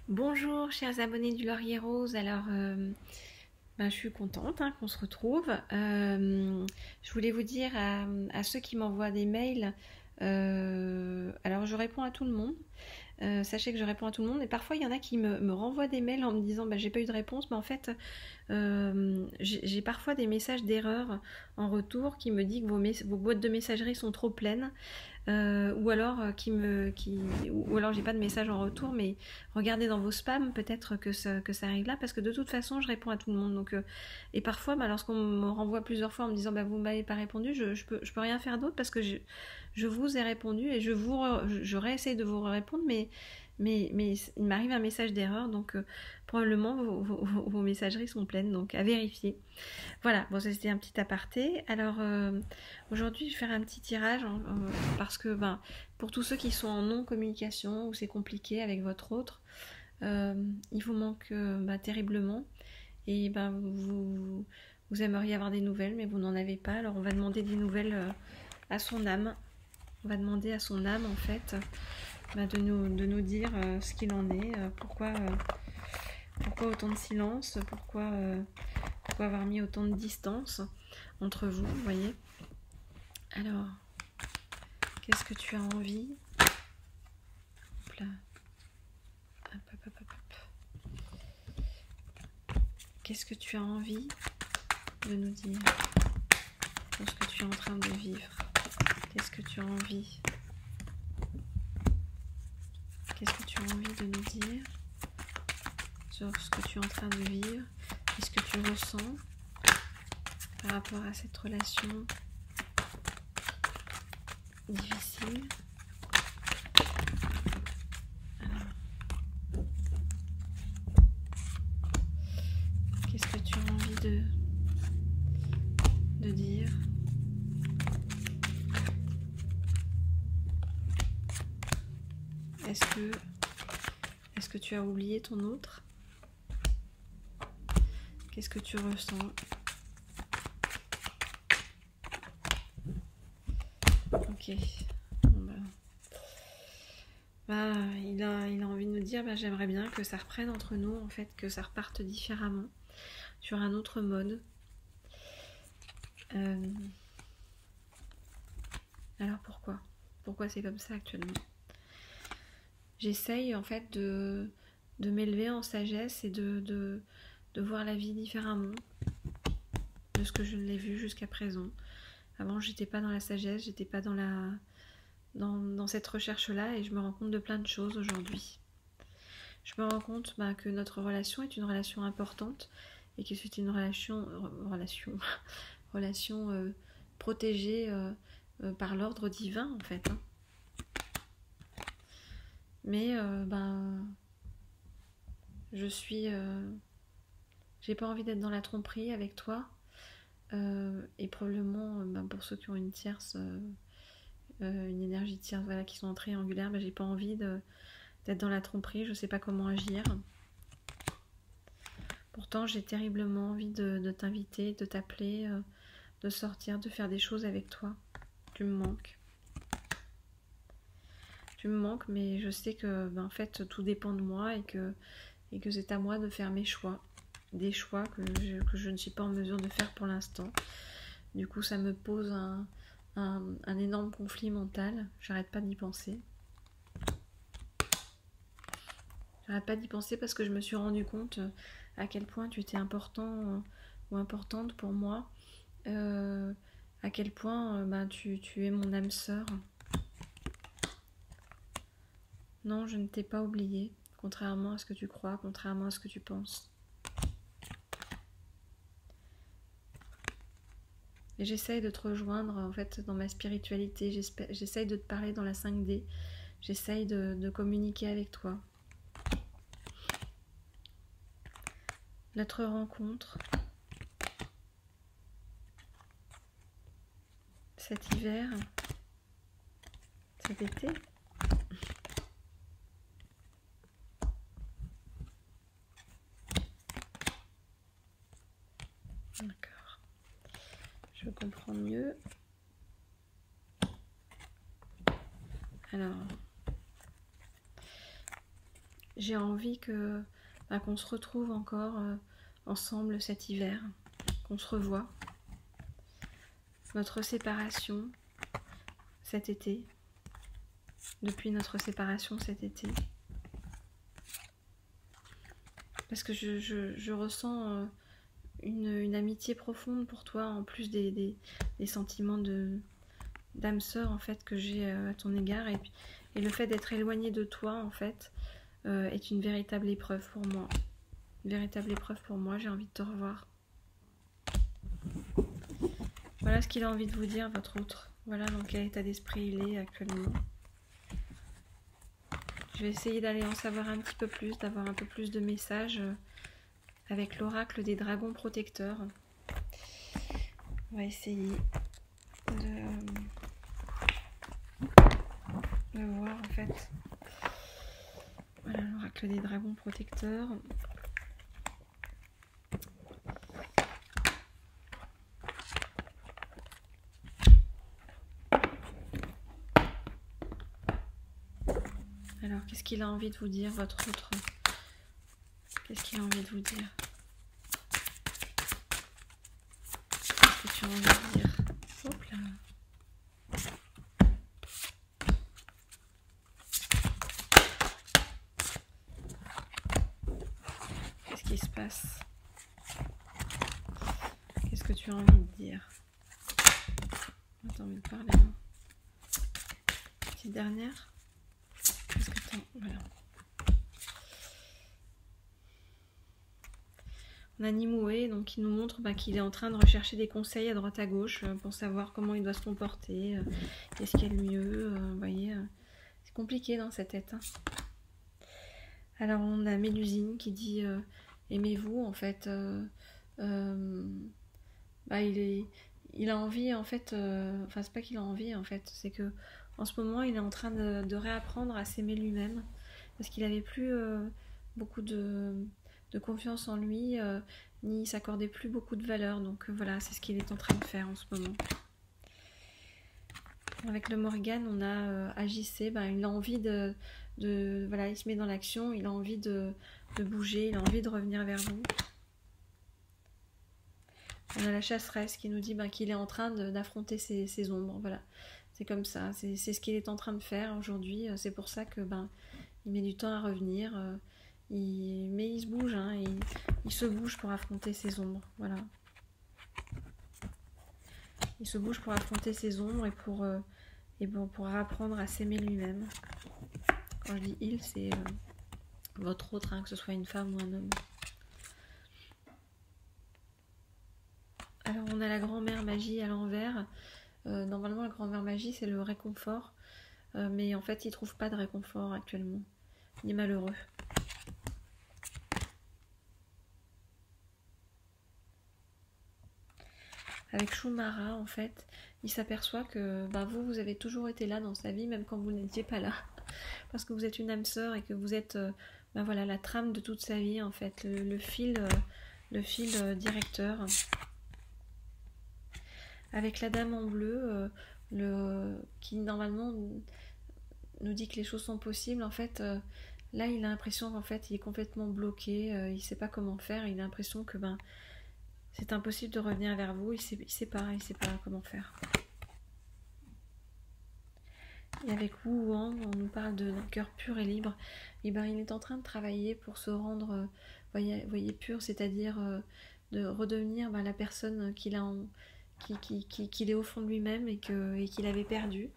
Bonjour chers abonnés du Laurier Rose, alors je suis contente qu'on se retrouve. Je voulais vous dire à ceux qui m'envoient des mails, alors je réponds à tout le monde. Sachez que je réponds à tout le monde et parfois il y en a qui me renvoient des mails en me disant j'ai pas eu de réponse, mais en fait j'ai parfois des messages d'erreur en retour qui me disent que vos boîtes de messagerie sont trop pleines. Ou alors ou alors j'ai pas de message en retour, mais regardez dans vos spams, peut-être que ça arrive là, parce que de toute façon je réponds à tout le monde. Donc et parfois lorsqu'on me renvoie plusieurs fois en me disant vous m'avez pas répondu, je peux rien faire d'autre parce que je vous ai répondu et je réessaye de vous répondre, mais il m'arrive un message d'erreur, donc probablement vos messageries sont pleines, donc à vérifier. Voilà, bon, ça c'était un petit aparté. Alors aujourd'hui, je vais faire un petit tirage parce que pour tous ceux qui sont en non-communication ou c'est compliqué avec votre autre, il vous manque terriblement et vous aimeriez avoir des nouvelles, mais vous n'en avez pas. Alors on va demander des nouvelles à son âme. On va demander à son âme en fait de nous dire ce qu'il en est, pourquoi autant de silence, pourquoi avoir mis autant de distance entre vous, vous voyez. Alors, qu'est-ce que tu as envie? Hop là. Hop, hop, hop, hop, hop. Qu'est-ce que tu as envie de nous dire sur ce que tu es en train de vivre? Qu'est-ce que tu as envie? Qu'est-ce que tu as envie de nous dire sur ce que tu es en train de vivre? Qu'est-ce que tu ressens par rapport à cette relation difficile? Qu'est-ce que tu as envie de dire? Est-ce que tu as oublié ton autre? Qu'est-ce que tu ressens? Ok. Il a envie de nous dire j'aimerais bien que ça reprenne entre nous, en fait, que ça reparte différemment, sur un autre mode. Alors pourquoi c'est comme ça actuellement? J'essaye en fait de m'élever en sagesse et de voir la vie différemment de ce que je l'ai vu jusqu'à présent. Avant, j'étais pas dans la sagesse, j'étais pas dans cette recherche-là, et je me rends compte de plein de choses aujourd'hui. Je me rends compte que notre relation est une relation importante et que c'est une relation protégée par l'ordre divin, en fait. Mais j'ai pas envie d'être dans la tromperie avec toi, et probablement pour ceux qui ont une tierce, une énergie tierce, voilà, qui sont en triangulaire, j'ai pas envie d'être dans la tromperie, je sais pas comment agir. Pourtant j'ai terriblement envie de t'inviter, de t'appeler, de sortir, de faire des choses avec toi. Tu me manques. Tu me manques, mais je sais que en fait tout dépend de moi et que c'est à moi de faire mes choix. Des choix que je ne suis pas en mesure de faire pour l'instant. Du coup ça me pose un énorme conflit mental. J'arrête pas d'y penser. J'arrête pas d'y penser parce que je me suis rendu compte à quel point tu étais important ou importante pour moi. À quel point tu es mon âme sœur. Non, je ne t'ai pas oublié, contrairement à ce que tu crois, contrairement à ce que tu penses. Et j'essaye de te rejoindre en fait dans ma spiritualité, j'essaye de te parler dans la 5D, j'essaye de communiquer avec toi. Notre rencontre, cet hiver, cet été, d'accord, je comprends mieux. Alors, j'ai envie que qu'on se retrouve encore ensemble cet hiver, qu'on se revoie. Notre séparation cet été, depuis notre séparation cet été. Parce que je ressens une amitié profonde pour toi, en plus des sentiments d'âme sœur en fait que j'ai à ton égard. Et le fait d'être éloigné de toi en fait est une véritable épreuve pour moi. Une véritable épreuve pour moi, j'ai envie de te revoir. Voilà ce qu'il a envie de vous dire, votre autre. Voilà dans quel état d'esprit il est actuellement. Je vais essayer d'aller en savoir un petit peu plus, d'avoir un peu plus de messages avec l'oracle des dragons protecteurs. On va essayer de voir en fait. Voilà l'oracle des dragons protecteurs. Alors, qu'est-ce qu'il a envie de vous dire, votre autre? Qu'est-ce qu'il a envie de vous dire? Qu'est-ce que tu as envie de dire? Hop là. Qu'est-ce qui se passe? Qu'est-ce que tu as envie de dire? T'as envie de parler, hein? Petite dernière? Qu'est-ce que t'as? Voilà. On a Nimue, donc il nous montre qu'il est en train de rechercher des conseils à droite à gauche pour savoir comment il doit se comporter, qu'est-ce qui est le mieux, vous voyez, c'est compliqué dans sa tête. Hein. Alors on a Mélusine qui dit aimez-vous en fait, il a envie en fait, enfin c'est pas qu'il a envie en fait, c'est que en ce moment il est en train de réapprendre à s'aimer lui-même parce qu'il avait plus beaucoup de confiance en lui, ni s'accordait plus beaucoup de valeur. Donc voilà, c'est ce qu'il est en train de faire en ce moment. Avec le Morgane, on a Agissé, il a envie voilà, il se met dans l'action, il a envie de bouger, il a envie de revenir vers vous. On a la Chasseresse qui nous dit qu'il est en train d'affronter ses ombres. Voilà, c'est comme ça, c'est ce qu'il est en train de faire aujourd'hui. C'est pour ça que il met du temps à revenir. Mais il se bouge, hein, il se bouge pour affronter ses ombres, voilà. Il se bouge pour affronter ses ombres et pour apprendre à s'aimer lui-même. Quand je dis il, c'est votre autre, hein, que ce soit une femme ou un homme. Alors on a la grand-mère magie à l'envers. Normalement la grand-mère magie c'est le réconfort, mais en fait il ne trouve pas de réconfort actuellement. Il est malheureux. Avec Shumara, en fait, il s'aperçoit que vous avez toujours été là dans sa vie, même quand vous n'étiez pas là. Parce que vous êtes une âme sœur et que vous êtes voilà, la trame de toute sa vie, en fait, le fil directeur. Avec la dame en bleu, qui normalement nous dit que les choses sont possibles, en fait, là il a l'impression qu'en fait il est complètement bloqué, il ne sait pas comment faire, il a l'impression que c'est impossible de revenir vers vous, il sait pas comment faire. Et avec Wu Wang, on nous parle d'un cœur pur et libre. Et il est en train de travailler pour se rendre, voyez pur, c'est-à-dire de redevenir la personne qu'il est au fond de lui-même et qu'il avait perdu,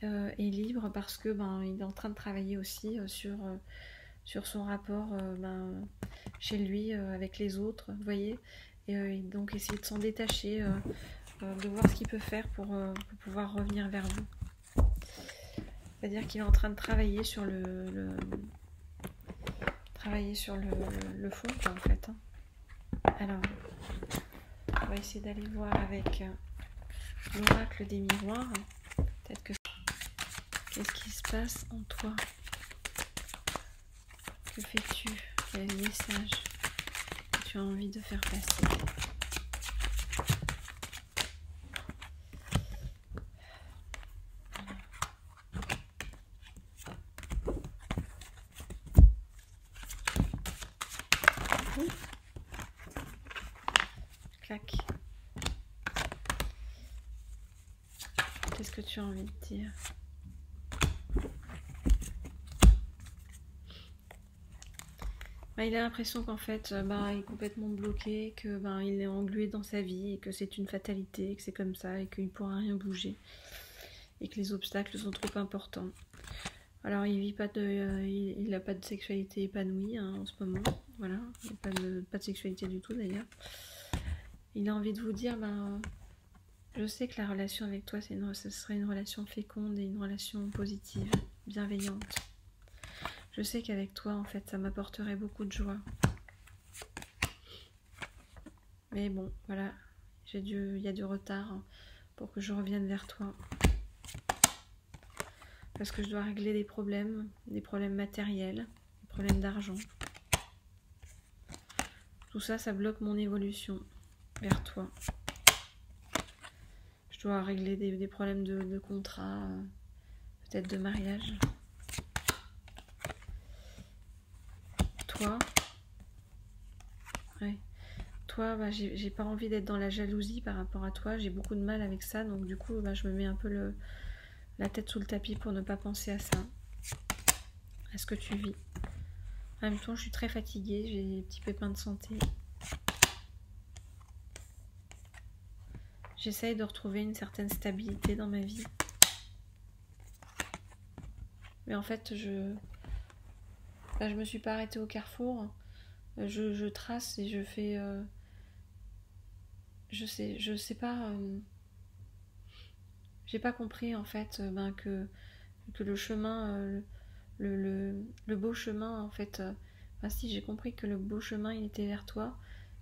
et libre parce que il est en train de travailler aussi sur son rapport chez lui avec les autres, vous voyez. Et donc essayer de s'en détacher, de voir ce qu'il peut faire pour pouvoir revenir vers vous. C'est-à-dire qu'il est en train de travailler sur le fond, quoi, en fait. Hein. Alors, on va essayer d'aller voir avec l'oracle des miroirs. Peut-être que... Qu'est-ce qui se passe en toi? Que fais-tu? Quel est le message que tu as envie de faire passer? Clac. Qu'est-ce que tu as envie de dire? Il a l'impression qu'en fait, il est complètement bloqué, que il est englué dans sa vie, et que c'est une fatalité, que c'est comme ça, et qu'il ne pourra rien bouger, et que les obstacles sont trop importants. Alors il n'a pas de sexualité épanouie hein, en ce moment, voilà, il n'a pas de sexualité du tout d'ailleurs. Il a envie de vous dire, je sais que la relation avec toi, ce serait une relation féconde et une relation positive, bienveillante. Je sais qu'avec toi, en fait, ça m'apporterait beaucoup de joie. Mais bon, voilà, il y a du retard pour que je revienne vers toi. Parce que je dois régler des problèmes matériels, des problèmes d'argent. Tout ça, ça bloque mon évolution vers toi. Je dois régler des problèmes de contrat, peut-être de mariage. Toi, ouais. Toi, j'ai pas envie d'être dans la jalousie par rapport à toi. J'ai beaucoup de mal avec ça, donc du coup, je me mets un peu la tête sous le tapis pour ne pas penser à ça, à ce que tu vis. En même temps, je suis très fatiguée, j'ai des petits pépins de santé. J'essaye de retrouver une certaine stabilité dans ma vie. Mais en fait, je me suis pas arrêtée au carrefour. Je trace et je fais... je sais pas... j'ai pas compris en fait que le chemin... le beau chemin en fait... si, j'ai compris que le beau chemin il était vers toi.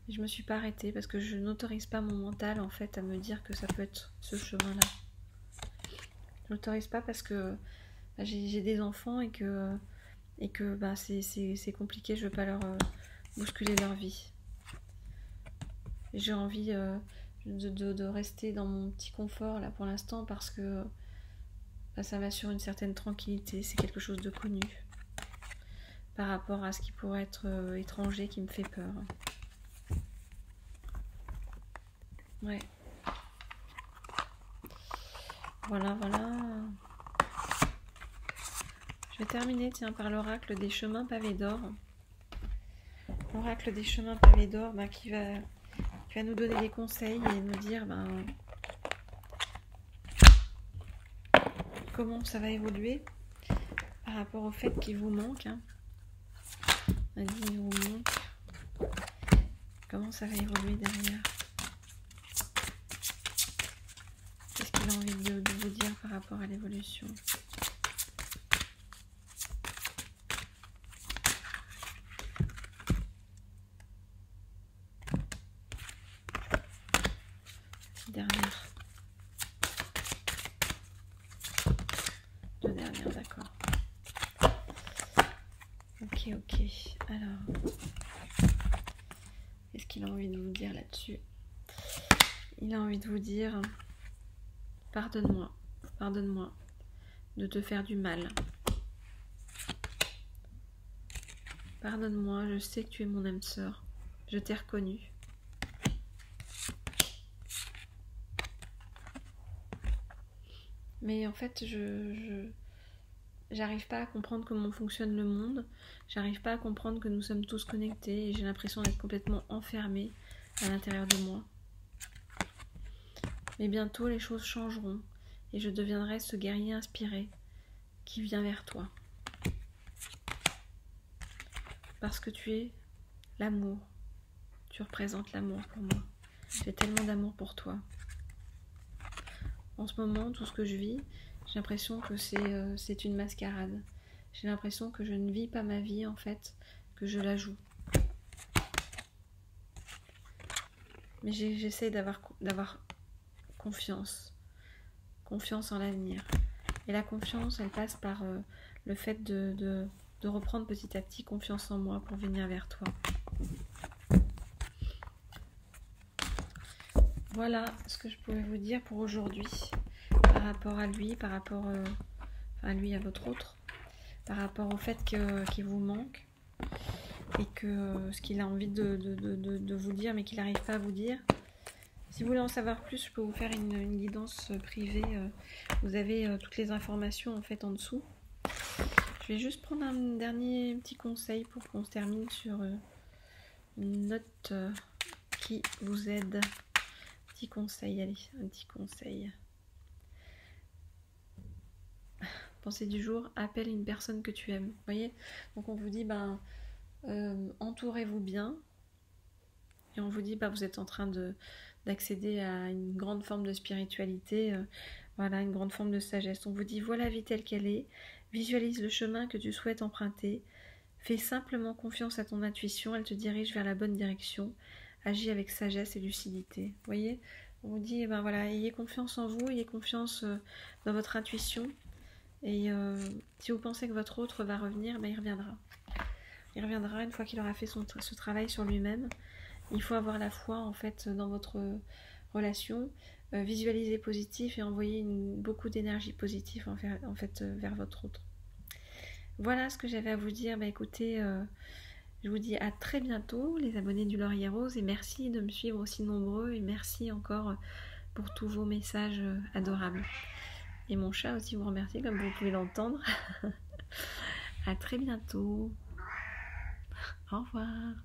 Et je me suis pas arrêtée parce que je n'autorise pas mon mental en fait à me dire que ça peut être ce chemin-là. Je n'autorise pas parce que j'ai des enfants et que c'est compliqué, je veux pas leur bousculer leur vie. Et j'ai envie de rester dans mon petit confort là pour l'instant parce que ça m'assure une certaine tranquillité, c'est quelque chose de connu par rapport à ce qui pourrait être étranger qui me fait peur. Ouais. Voilà. Je vais terminer par l'oracle des chemins pavés d'or. L'oracle des chemins pavés d'or qui va nous donner des conseils et nous dire comment ça va évoluer par rapport au fait qu'il vous manque. Il vous manque. Comment ça va évoluer derrière? Qu'est-ce qu'il a envie de vous dire par rapport à l'évolution? Dernière. Deux dernières, d'accord. Ok. Alors, qu'est-ce qu'il a envie de vous dire là-dessus? Il a envie de vous dire, pardonne-moi de te faire du mal. Pardonne-moi, je sais que tu es mon âme sœur. Je t'ai reconnu. Mais en fait, j'arrive pas à comprendre comment fonctionne le monde. J'arrive pas à comprendre que nous sommes tous connectés et j'ai l'impression d'être complètement enfermée à l'intérieur de moi. Mais bientôt, les choses changeront et je deviendrai ce guerrier inspiré qui vient vers toi. Parce que tu es l'amour. Tu représentes l'amour pour moi. J'ai tellement d'amour pour toi. En ce moment, tout ce que je vis, j'ai l'impression que c'est une mascarade. J'ai l'impression que je ne vis pas ma vie, en fait, que je la joue. Mais j'essaie d'avoir confiance en l'avenir. Et la confiance, elle passe par le fait de reprendre petit à petit confiance en moi pour venir vers toi. Voilà ce que je pouvais vous dire pour aujourd'hui par rapport à lui, par rapport à lui, à votre autre, par rapport au fait qu'il vous manque et que ce qu'il a envie de vous dire mais qu'il n'arrive pas à vous dire. Si vous voulez en savoir plus, je peux vous faire une guidance privée. Vous avez toutes les informations en fait en dessous. Je vais juste prendre un dernier petit conseil pour qu'on se termine sur une note qui vous aide. Petit conseil, allez, un petit conseil. Pensée du jour, appelle une personne que tu aimes. Vous voyez? Donc on vous dit, entourez-vous bien. Et on vous dit, vous êtes en train d'accéder à une grande forme de spiritualité, voilà, une grande forme de sagesse. On vous dit, vois la vie telle qu'elle est, visualise le chemin que tu souhaites emprunter, fais simplement confiance à ton intuition, elle te dirige vers la bonne direction, agis avec sagesse et lucidité. Vous voyez? On vous dit, voilà, ayez confiance en vous, ayez confiance dans votre intuition, et si vous pensez que votre autre va revenir, il reviendra. Il reviendra une fois qu'il aura fait ce travail sur lui-même. Il faut avoir la foi en fait dans votre relation, visualiser positif et envoyer beaucoup d'énergie positive en fait vers votre autre. Voilà ce que j'avais à vous dire. Écoutez, je vous dis à très bientôt les abonnés du Laurier Rose et merci de me suivre aussi nombreux et merci encore pour tous vos messages adorables. Et mon chat aussi vous remercie comme vous pouvez l'entendre. À très bientôt. Au revoir.